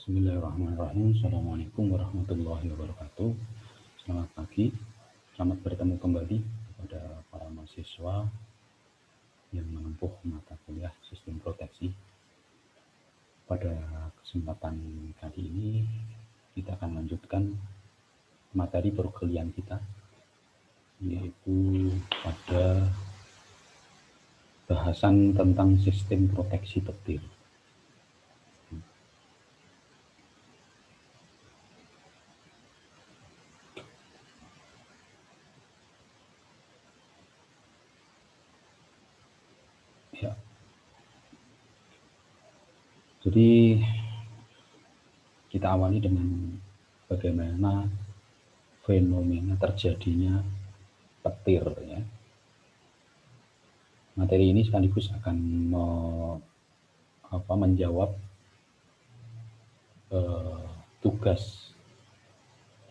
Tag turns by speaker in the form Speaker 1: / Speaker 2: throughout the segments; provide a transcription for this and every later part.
Speaker 1: Bismillahirrahmanirrahim. Assalamualaikum warahmatullahi wabarakatuh. Selamat pagi, selamat bertemu kembali kepada para mahasiswa yang menempuh mata kuliah sistem proteksi. Pada kesempatan kali ini kita akan lanjutkan materi perkuliahan kita, yaitu pada bahasan tentang sistem proteksi petir. Ya. Jadi kita awali dengan bagaimana fenomena terjadinya petir, ya. Materi ini sekaligus akan menjawab tugas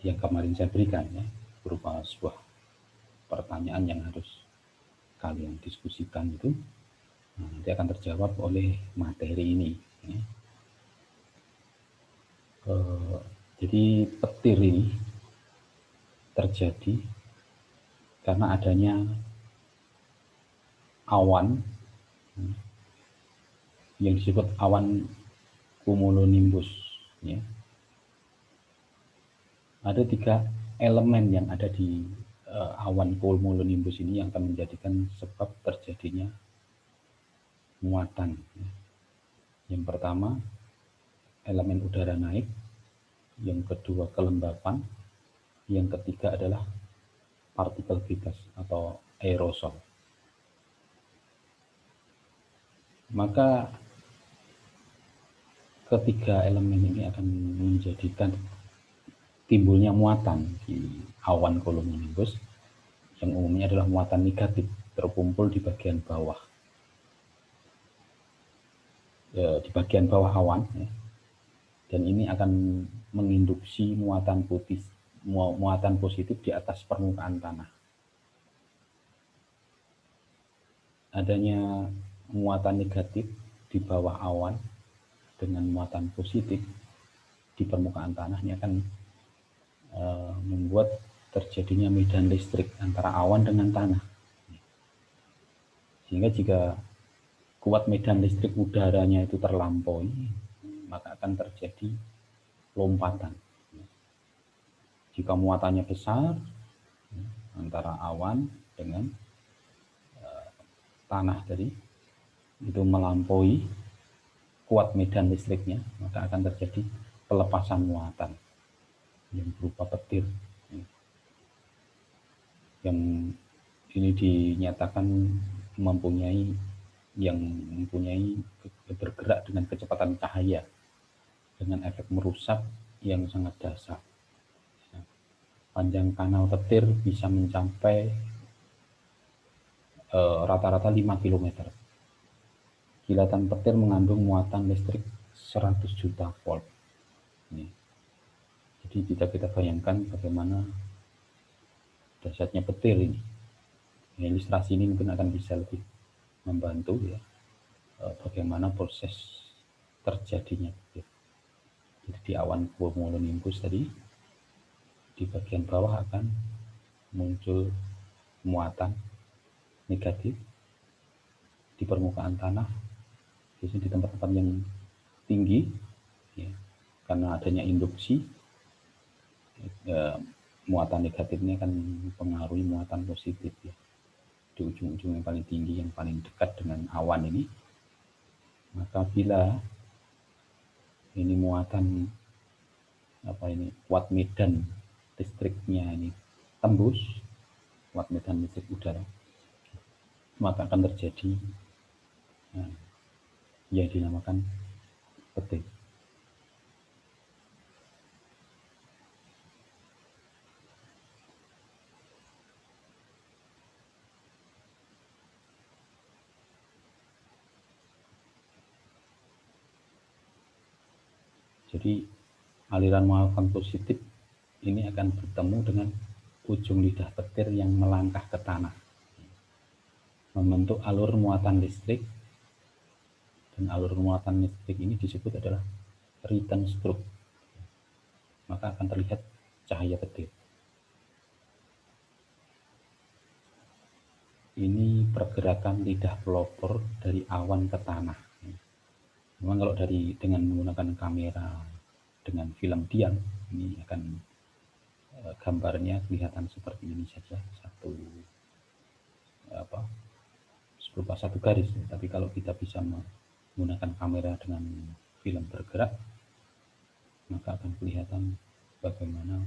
Speaker 1: yang kemarin saya berikan, ya, berupa sebuah pertanyaan yang harus kalian diskusikan itu. Nanti akan terjawab oleh materi ini, ya. Jadi petir ini terjadi karena adanya awan yang disebut awan cumulonimbus, ya. Ada 3 elemen yang ada di awan cumulonimbus ini yang akan menjadikan sebab terjadinya muatan, ya. Yang pertama, elemen udara naik. Yang kedua, kelembapan. Yang ketiga adalah partikel bebas atau aerosol. Maka ketiga elemen ini akan menjadikan timbulnya muatan di awan cumulonimbus yang umumnya adalah muatan negatif terkumpul di bagian bawah, di bagian bawah awan, ya. Dan ini akan menginduksi muatan positif di atas permukaan tanah. Adanya muatan negatif di bawah awan dengan muatan positif di permukaan tanah ini akan membuat terjadinya medan listrik antara awan dengan tanah. Sehingga jika kuat medan listrik udaranya itu terlampaui, maka akan terjadi lompatan. Jika muatannya besar antara awan dengan tanah tadi itu melampaui kuat medan listriknya, maka akan terjadi pelepasan muatan yang berupa petir, yang ini dinyatakan mempunyai bergerak dengan kecepatan cahaya dengan efek merusak yang sangat dahsyat. Panjang kanal petir bisa mencapai rata-rata 5 km. Kilatan petir mengandung muatan listrik 100 juta volt. Jadi bisa kita bayangkan bagaimana dahsyatnya petir ini. Ilustrasi ini mungkin akan bisa lebih membantu, ya, bagaimana proses terjadinya petir. Jadi di awan cumulonimbus tadi, di bagian bawah akan muncul muatan negatif di permukaan tanah, biasanya di tempat-tempat yang tinggi, ya, karena adanya induksi, muatan negatif ini akan mempengaruhi muatan positif, ya, di ujung-ujung yang paling tinggi, yang paling dekat dengan awan ini. Maka bila ini muatan kuat medan listriknya ini tembus kuat medan listrik udara, maka akan terjadi yang dinamakan petir. Jadi aliran muatan positif ini akan bertemu dengan ujung lidah petir yang melangkah ke tanah, membentuk alur muatan listrik, dan alur muatan listrik ini disebut adalah return stroke, maka akan terlihat cahaya petir. Ini pergerakan lidah pelopor dari awan ke tanah. Memang kalau dengan menggunakan kamera dengan film diam, ini akan gambarnya kelihatan seperti ini saja, berupa satu garis. Tapi kalau kita bisa menggunakan kamera dengan film bergerak, maka akan kelihatan bagaimana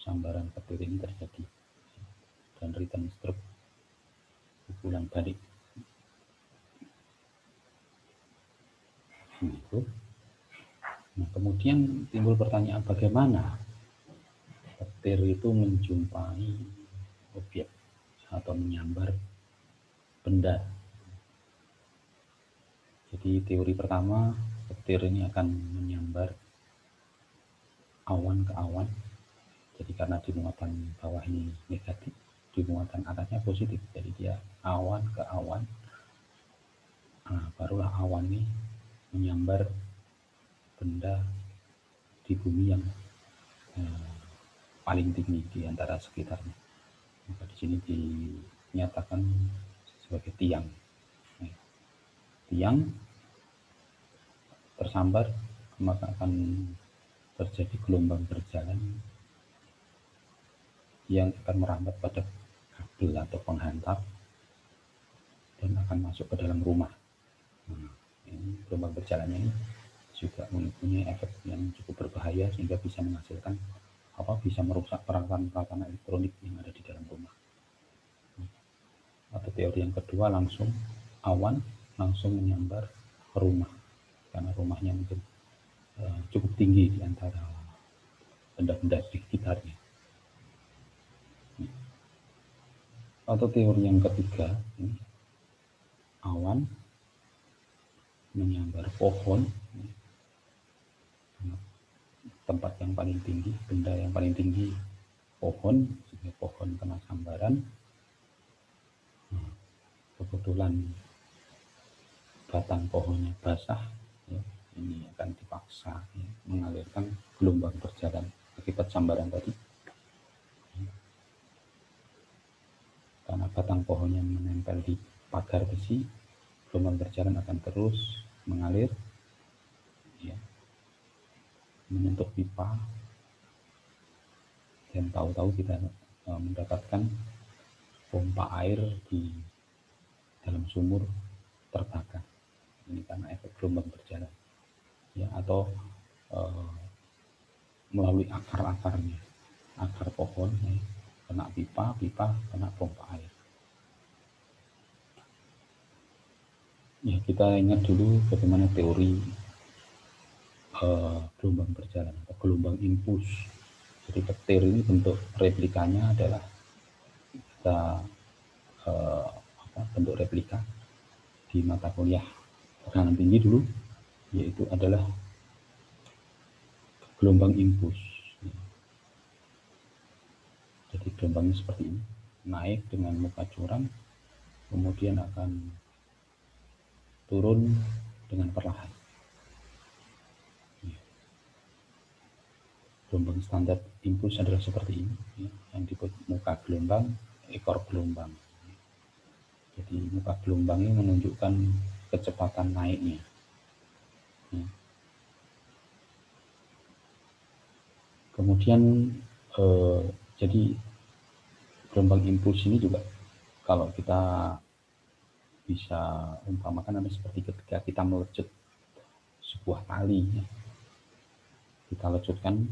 Speaker 1: sambaran petir ini terjadi dan return stroke, pukulan balik. Gitu. Nah, kemudian timbul pertanyaan, bagaimana petir itu menjumpai objek atau menyambar benda. Jadi teori pertama, petir ini akan menyambar awan ke awan. Jadi karena di muatan bawah ini negatif, di muatan atasnya positif, jadi dia awan ke awan. Nah, barulah awan ini menyambar benda di bumi yang paling tinggi di antara sekitarnya. Maka di sini dinyatakan sebagai tiang. Tiang tersambar, maka akan terjadi gelombang berjalan yang akan merambat pada kabel atau penghantar dan akan masuk ke dalam rumah. Ini gelombang berjalannya ini juga mempunyai efek yang cukup berbahaya sehingga bisa menghasilkan bisa merusak peralatan-peralatan elektronik yang ada di dalam rumah. Atau teori yang kedua, langsung awan langsung menyambar ke rumah karena rumahnya mungkin cukup tinggi di antara benda-benda di sekitarnya. Atau teori yang ketiga, awan menyambar pohon, tempat yang paling tinggi, benda yang paling tinggi pohon, sehingga pohon kena sambaran. Kebetulan batang pohonnya basah, ini akan dipaksa mengalirkan gelombang berjalan akibat sambaran tadi. Karena batang pohonnya menempel di pagar besi, gelombang berjalan akan terus mengalir, menyentuh pipa, dan tahu-tahu kita mendapatkan pompa air di dalam sumur terbakar. Ini karena efek gelombang berjalan, atau melalui akar-akarnya, akar pohon kena pipa kena pompa air. Kita ingat dulu bagaimana teori gelombang berjalan atau gelombang impuls. Jadi petir ini bentuk replikanya adalah bentuk replika di mata kuliah tekanan tinggi dulu, yaitu adalah gelombang impuls. Jadi gelombangnya seperti ini, naik dengan muka curam, kemudian akan turun dengan perlahan. Gelombang standar impuls adalah seperti ini, yang disebut muka gelombang, ekor gelombang. Jadi muka gelombang ini menunjukkan kecepatan naiknya. Kemudian jadi gelombang impuls ini juga kalau kita bisa umpamakan ada seperti ketika kita melecut sebuah tali, kita lecutkan,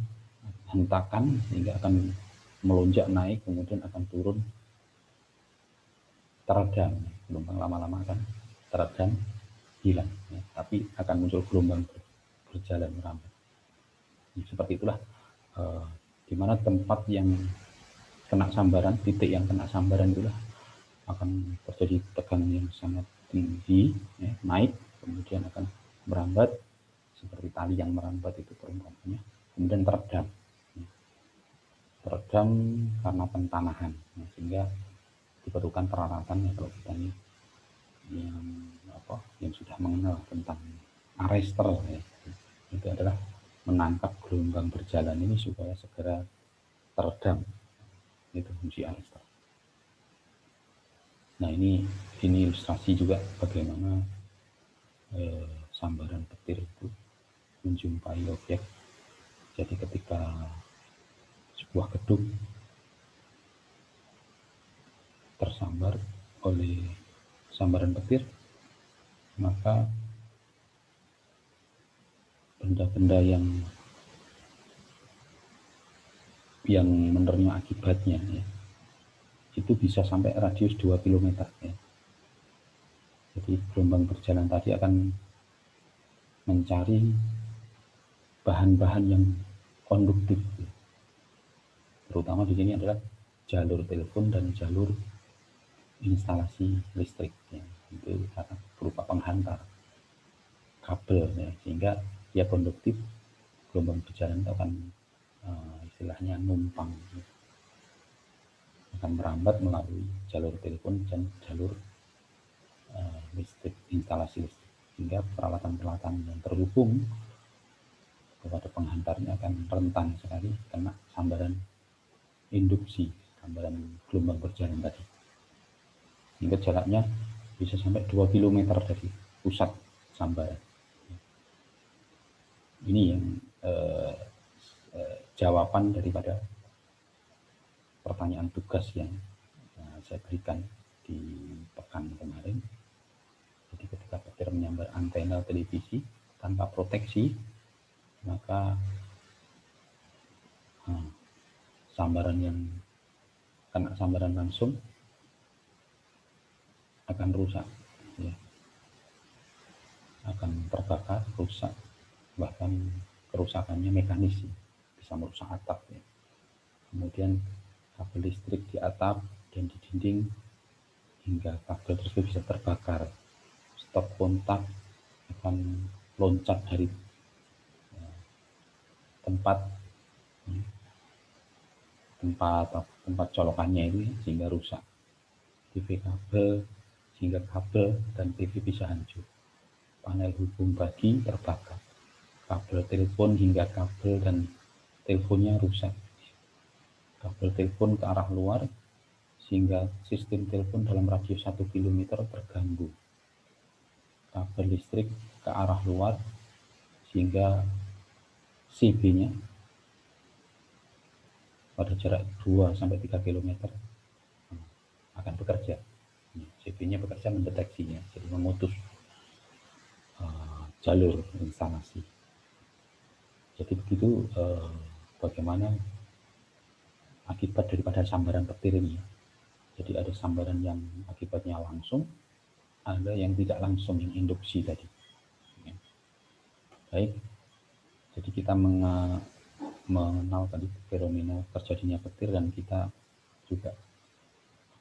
Speaker 1: hentakan sehingga akan melonjak naik, kemudian akan turun, teredam, gelombang lama-lama akan teredam, hilang, tapi akan muncul gelombang berjalan merambat. Seperti itulah di mana tempat yang kena sambaran, titik yang kena sambaran itulah akan terjadi tekanan yang sangat tinggi, naik, kemudian akan merambat seperti tali yang merambat itu perumpamannya, kemudian teredam karena pentanahan, sehingga diperlukan peralatan kalau kita ini yang sudah mengenal tentang arrester ya, itu adalah menangkap gelombang berjalan ini supaya segera teredam, itu fungsi arrester. Nah ini ilustrasi juga bagaimana sambaran petir itu menjumpai objek. Jadi ketika sebuah gedung tersambar oleh sambaran petir, maka benda-benda yang menerima akibatnya ya, itu bisa sampai radius 2 km ya. Jadi gelombang berjalan tadi akan mencari bahan-bahan yang konduktif ya. Terutama di sini adalah jalur telepon dan jalur instalasi listrik ya. Itu berupa penghantar kabel ya, sehingga dia konduktif, gelombang berjalan itu akan istilahnya numpang ya, akan merambat melalui jalur telepon dan jalur listrik, instalasi listrik, sehingga peralatan-peralatan yang terhubung kepada penghantarnya akan rentan sekali kena sambaran induksi, sambaran gelombang berjalan tadi, sehingga jaraknya bisa sampai 2 km dari pusat sambaran. Ini yang jawaban daripada pertanyaan tugas yang saya berikan di pekan kemarin. Jadi ketika petir menyambar antena televisi tanpa proteksi, maka sambaran yang kena sambaran langsung akan rusak ya, akan terbakar, rusak, bahkan kerusakannya mekanis ya, bisa merusak atap ya. Kemudian kabel listrik di atap dan di dinding, hingga kabel tersebut bisa terbakar, stop kontak akan loncat dari tempat colokannya itu sehingga rusak TV kabel, sehingga kabel dan TV bisa hancur, panel hubung bagi terbakar, kabel telepon hingga kabel dan teleponnya rusak, kabel telepon ke arah luar sehingga sistem telepon dalam radius 1 km terganggu, kabel listrik ke arah luar sehingga CB-nya pada jarak 2-3 km akan bekerja. CB-nya bekerja mendeteksinya, jadi memutus jalur instalasi. Jadi begitu bagaimana akibat daripada sambaran petir ini. Jadi ada sambaran yang akibatnya langsung, ada yang tidak langsung, yang induksi tadi. Baik, jadi kita mengenal tadi fenomena terjadinya petir, dan kita juga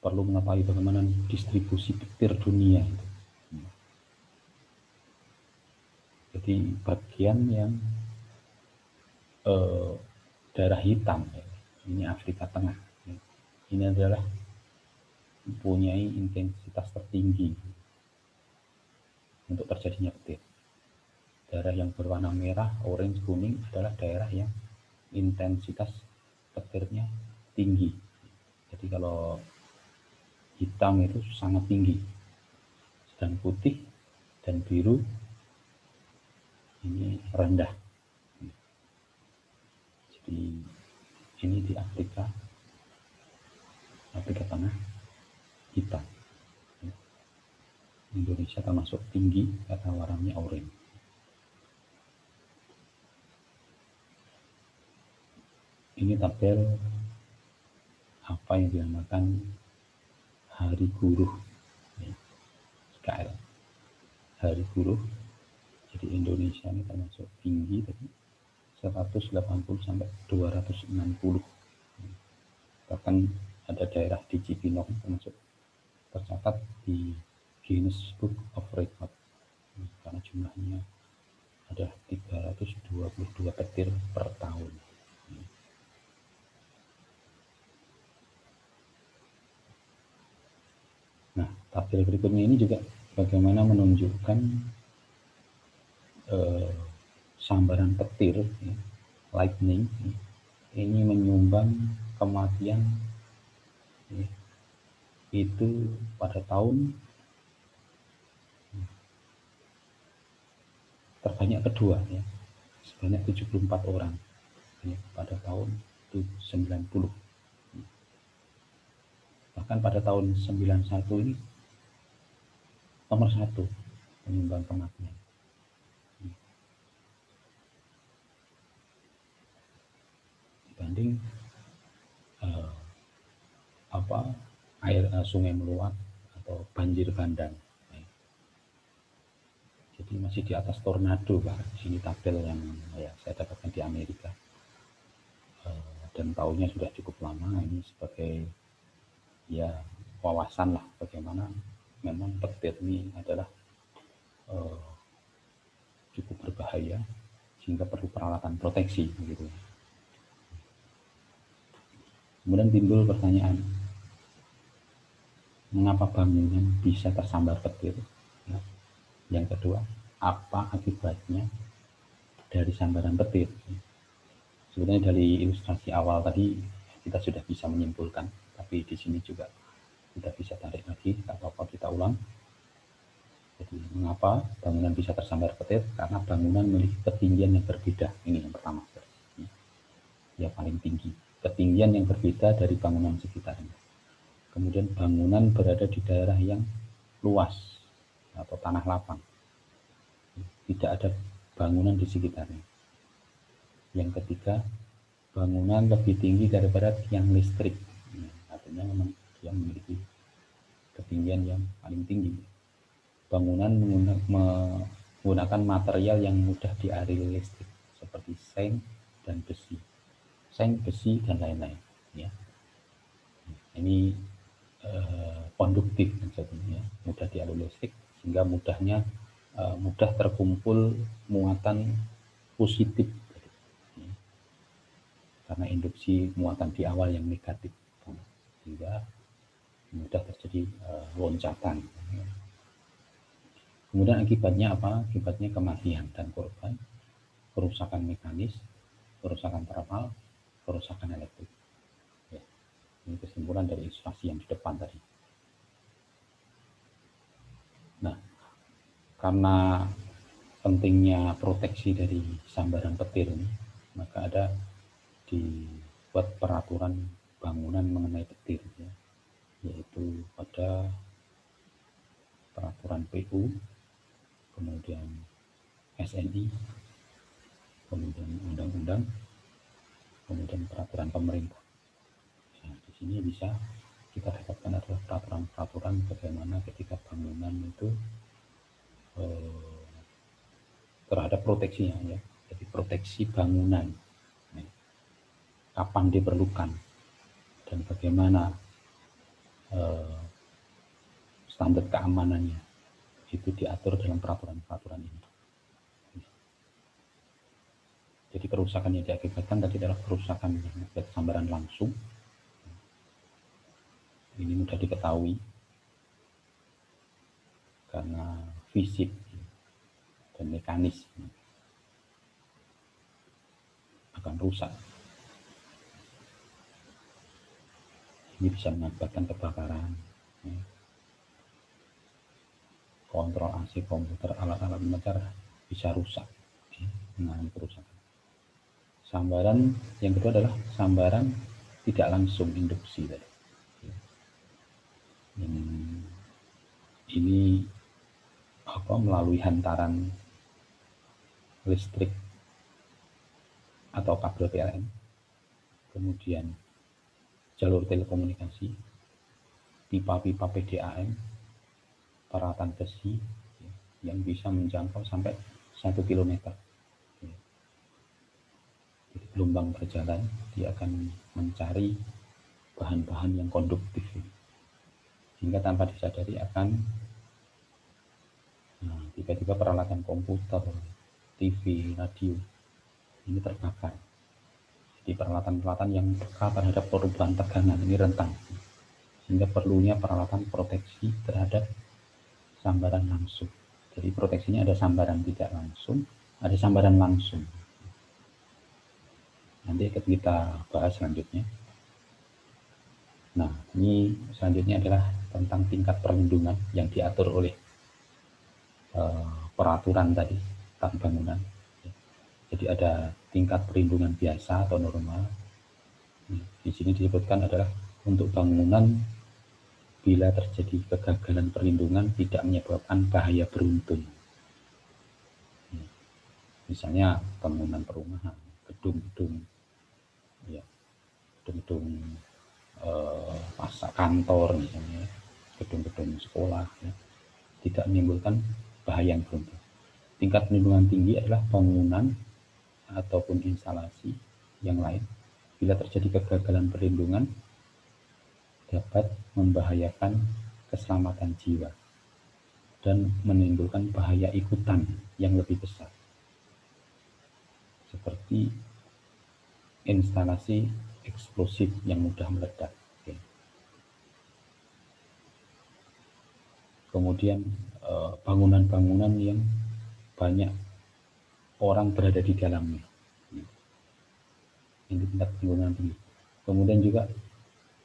Speaker 1: perlu mengetahui bagaimana distribusi petir dunia itu. Jadi bagian yang daerah hitam ini Afrika Tengah, ini adalah mempunyai intensitas tertinggi untuk terjadinya petir. Daerah yang berwarna merah, orange, kuning adalah daerah yang intensitas petirnya tinggi. Jadi kalau hitam itu sangat tinggi, sedang putih dan biru ini rendah. Jadi ini di Afrika Tengah hitam. Indonesia termasuk tinggi karena warnanya oranye. Ini tabel apa yang dinamakan Hari Buruh IKL. Hari Buruh. Jadi Indonesia ini termasuk tinggi tadi 180 sampai 260. Bahkan ada daerah di Cibinong termasuk tercatat di Guinness Book of Record karena jumlahnya ada 322 petir per tahun. Nah, tabel berikutnya ini juga bagaimana menunjukkan sambaran petir, ya, lightning, ya, ini menyumbang kematian, ya, itu pada tahun terbanyak kedua, ya, sebanyak 74 orang, ya, pada tahun 90. Bahkan pada tahun 91 ini nomor 1 penyumbang kematian. Dibanding air sungai meluap atau banjir bandang. Jadi masih di atas tornado, Pak. Ini tabel yang ya, saya dapatkan di Amerika. Dan tahunnya sudah cukup lama. Ini sebagai ya wawasan lah bagaimana memang petir ini adalah cukup berbahaya sehingga perlu peralatan proteksi gitu. Kemudian timbul pertanyaan, mengapa bangunan bisa tersambar petir? Nah, yang kedua, apa akibatnya dari sambaran petir? Sebenarnya dari ilustrasi awal tadi kita sudah bisa menyimpulkan, tapi di sini juga kita bisa tarik lagi, tak apa-apa kita ulang. Jadi mengapa bangunan bisa tersambar petir? Karena bangunan memiliki ketinggian yang berbeda. Ini yang pertama, ya paling tinggi. Ketinggian yang berbeda dari bangunan sekitarnya. Kemudian bangunan berada di daerah yang luas atau tanah lapang. Tidak ada bangunan di sekitarnya. Yang ketiga, bangunan lebih tinggi daripada tiang listrik. Artinya memang dia memiliki ketinggian yang paling tinggi. Bangunan menggunakan material yang mudah dialiri listrik seperti seng dan besi, dan lain-lain. Ya. Ini konduktif maksudnya, mudah dialiri listrik sehingga mudah terkumpul muatan positif, ya. Karena induksi muatan di awal yang negatif, sehingga mudah terjadi loncatan. Ya. Kemudian akibatnya apa? Akibatnya kematian dan korban, kerusakan mekanis, kerusakan terpal, kerusakan elektrik. Ya, ini kesimpulan dari ilustrasi yang di depan tadi. Nah, karena pentingnya proteksi dari sambaran petir ini, maka ada dibuat peraturan bangunan mengenai petir, ya, yaitu pada peraturan PU, kemudian SNI, kemudian undang-undang, kemudian peraturan pemerintah. Nah, di sini bisa kita dapatkan adalah peraturan-peraturan bagaimana ketika bangunan itu terhadap proteksinya, ya. Jadi proteksi bangunan, ya, kapan diperlukan dan bagaimana standar keamanannya itu diatur dalam peraturan-peraturan ini. Jadi kerusakan yang diakibatkan tadi adalah kerusakan yang akibat sambaran langsung. Ini mudah diketahui karena fisik dan mekanis akan rusak. Ini bisa mengakibatkan kebakaran, ya. Kontrol AC komputer, alat-alat mengejar bisa rusak, ya, mengalami kerusakan. Sambaran yang kedua adalah sambaran tidak langsung, induksi tadi. Ini melalui hantaran listrik atau kabel PLN, kemudian jalur telekomunikasi, pipa-pipa PDAM, peralatan besi, ya, yang bisa menjangkau sampai 1 km. Ya. Jadi gelombang berjalan, dia akan mencari bahan-bahan yang konduktif, ya, sehingga tanpa disadari akan tiba-tiba peralatan komputer, TV, radio ini terbakar. Jadi peralatan-peralatan yang peka terhadap perubahan tekanan ini rentan, sehingga perlunya peralatan proteksi terhadap sambaran langsung. Jadi proteksinya ada sambaran tidak langsung, ada sambaran langsung. Nanti kita bahas selanjutnya. Nah, ini selanjutnya adalah tentang tingkat perlindungan yang diatur oleh peraturan tadi tentang bangunan. Jadi ada tingkat perlindungan biasa atau normal. Di sini disebutkan adalah untuk bangunan bila terjadi kegagalan perlindungan tidak menyebabkan bahaya beruntun. Misalnya bangunan perumahan, gedung-gedung, ya, gedung-gedung pasar kantor misalnya, gedung-gedung sekolah, ya, tidak menimbulkan bahaya yang beruntun. Tingkat perlindungan tinggi adalah bangunan ataupun instalasi yang lain bila terjadi kegagalan perlindungan dapat membahayakan keselamatan jiwa dan menimbulkan bahaya ikutan yang lebih besar, seperti instalasi eksplosif yang mudah meledak. Kemudian bangunan-bangunan yang banyak orang berada di dalamnya, ini tingkat perlindungan tinggi. Kemudian juga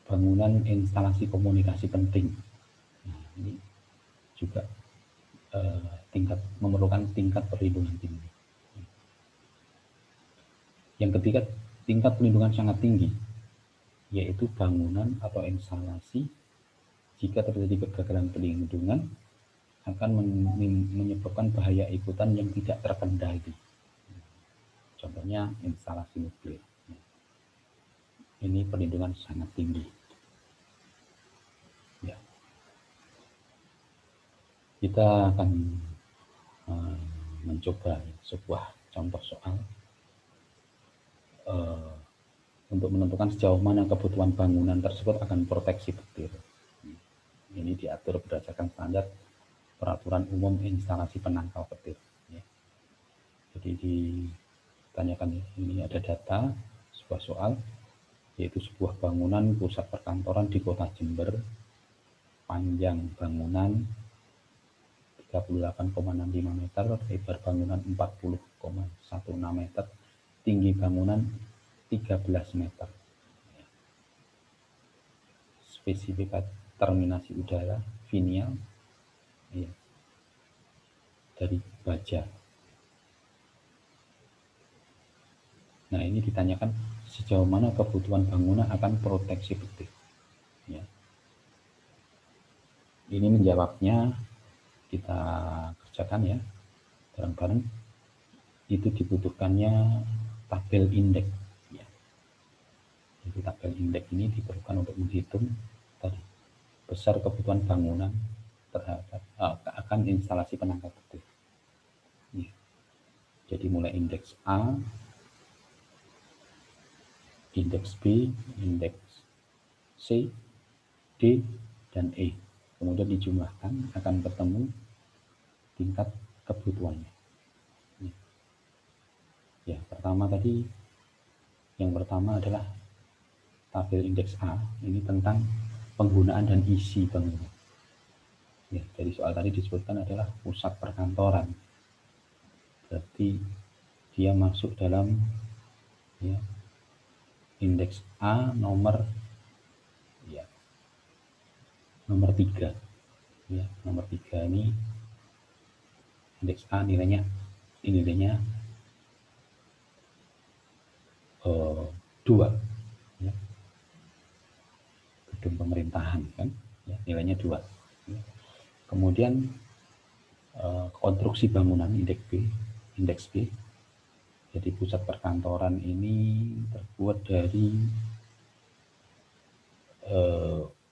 Speaker 1: bangunan instalasi komunikasi penting, ini juga memerlukan tingkat perlindungan tinggi. Yang ketiga, tingkat perlindungan sangat tinggi, yaitu bangunan atau instalasi jika terjadi kegagalan perlindungan akan menyebabkan bahaya ikutan yang tidak terkendali. Contohnya instalasi nuklir. Ini perlindungan sangat tinggi. Ya. Kita akan mencoba sebuah contoh soal untuk menentukan sejauh mana kebutuhan bangunan tersebut akan proteksi petir. Ini diatur berdasarkan standar peraturan umum instalasi penangkal petir. Ya. Jadi ditanyakan ini ada data sebuah soal, yaitu sebuah bangunan pusat perkantoran di kota Jember, panjang bangunan 38,65 meter, lebar bangunan 40,16 meter, tinggi bangunan 13 meter. Spesifikasi terminasi udara finial, ya, dari baja. Nah, ini ditanyakan sejauh mana kebutuhan bangunan akan proteksi petir. Ya. Ini menjawabnya kita kerjakan ya bareng-bareng. Itu dibutuhkannya tabel indeks. Ya. Jadi tabel indeks ini diperlukan untuk menghitung tadi besar kebutuhan bangunan terhadap akan instalasi penangkal petir. Ya. Jadi mulai indeks A, indeks B, indeks C, D, dan E. Kemudian dijumlahkan akan bertemu tingkat kebutuhannya. Ya, yang pertama adalah tabel indeks A. Ini tentang penggunaan dan isi bangunan. Ya, dari soal tadi disebutkan adalah pusat perkantoran. Berarti dia masuk dalam ya, indeks A nomor 3. Ya, nomor 3 ini indeks A nilainya 2. Ya. Gedung pemerintahan kan, ya, nilainya 2. Ya. Kemudian konstruksi bangunan indeks B. Jadi pusat perkantoran ini terbuat dari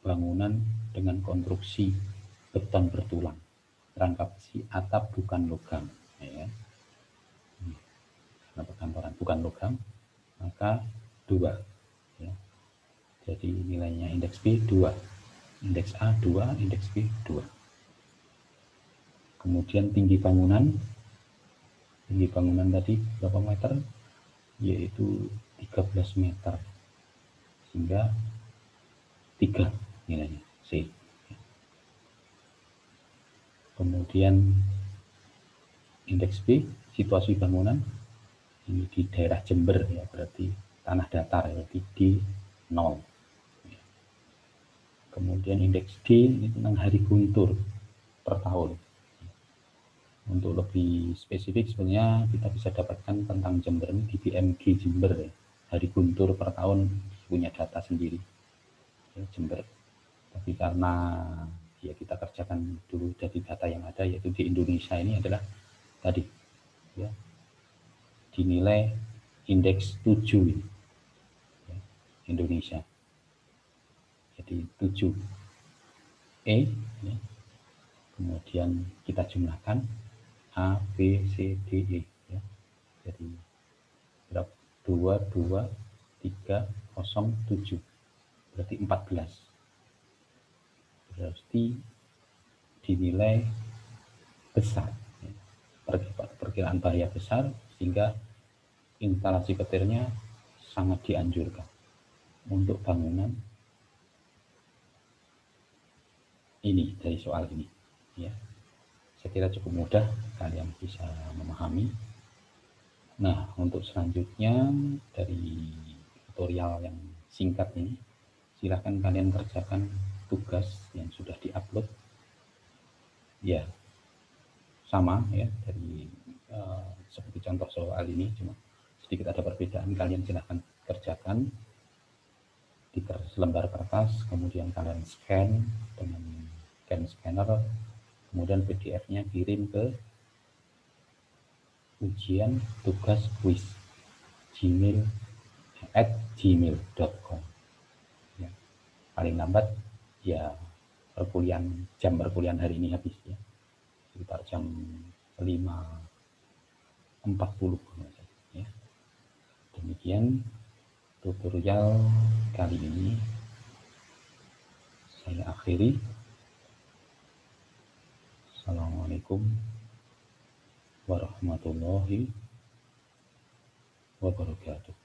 Speaker 1: bangunan dengan konstruksi beton bertulang, rangka besi, atap bukan logam. Ya. Karena perkantoran bukan logam, maka 2. Ya. Jadi nilainya indeks B 2, indeks A 2, indeks B 2. Kemudian tinggi bangunan tadi berapa meter? Yaitu 13 meter, sehingga 3 nilainya C. Kemudian indeks B, situasi bangunan, ini di daerah Jember ya, berarti tanah datar ya, D 0. Kemudian indeks D ini tentang hari guntur per tahun. Untuk lebih spesifik sebenarnya kita bisa dapatkan tentang Jember ini di BMG Jember ya. Hari guntur per tahun punya data sendiri ya, Jember. Tapi karena ya kita kerjakan dulu dari data yang ada, yaitu di Indonesia ini adalah tadi ya, dinilai indeks 7 ini, ya, Indonesia. Jadi 7E ya. Kemudian kita jumlahkan A, B, C, D, E ya. Jadi berapa? 2, 2, 3, 0, 7. Berarti 14. Berarti dinilai besar. Ya. Perkiraan bahaya besar sehingga instalasi petirnya sangat dianjurkan untuk bangunan ini dari soal ini. Ya. Saya kira cukup mudah kalian bisa memahami. Nah, untuk selanjutnya dari tutorial yang singkat ini, silahkan kalian kerjakan tugas yang sudah diupload. Ya, sama ya dari seperti contoh soal ini, cuma sedikit ada perbedaan. Kalian silahkan kerjakan di selembar kertas, kemudian kalian scan dengan scanner, kemudian PDF-nya kirim ke ujian tugas kuis gmail@gmail.com ya. Paling lambat ya jam perkuliahan hari ini habis ya, sekitar jam 5.40 ya. Demikian tutorial kali ini saya akhiri. Assalamualaikum warahmatullahi wabarakatuh.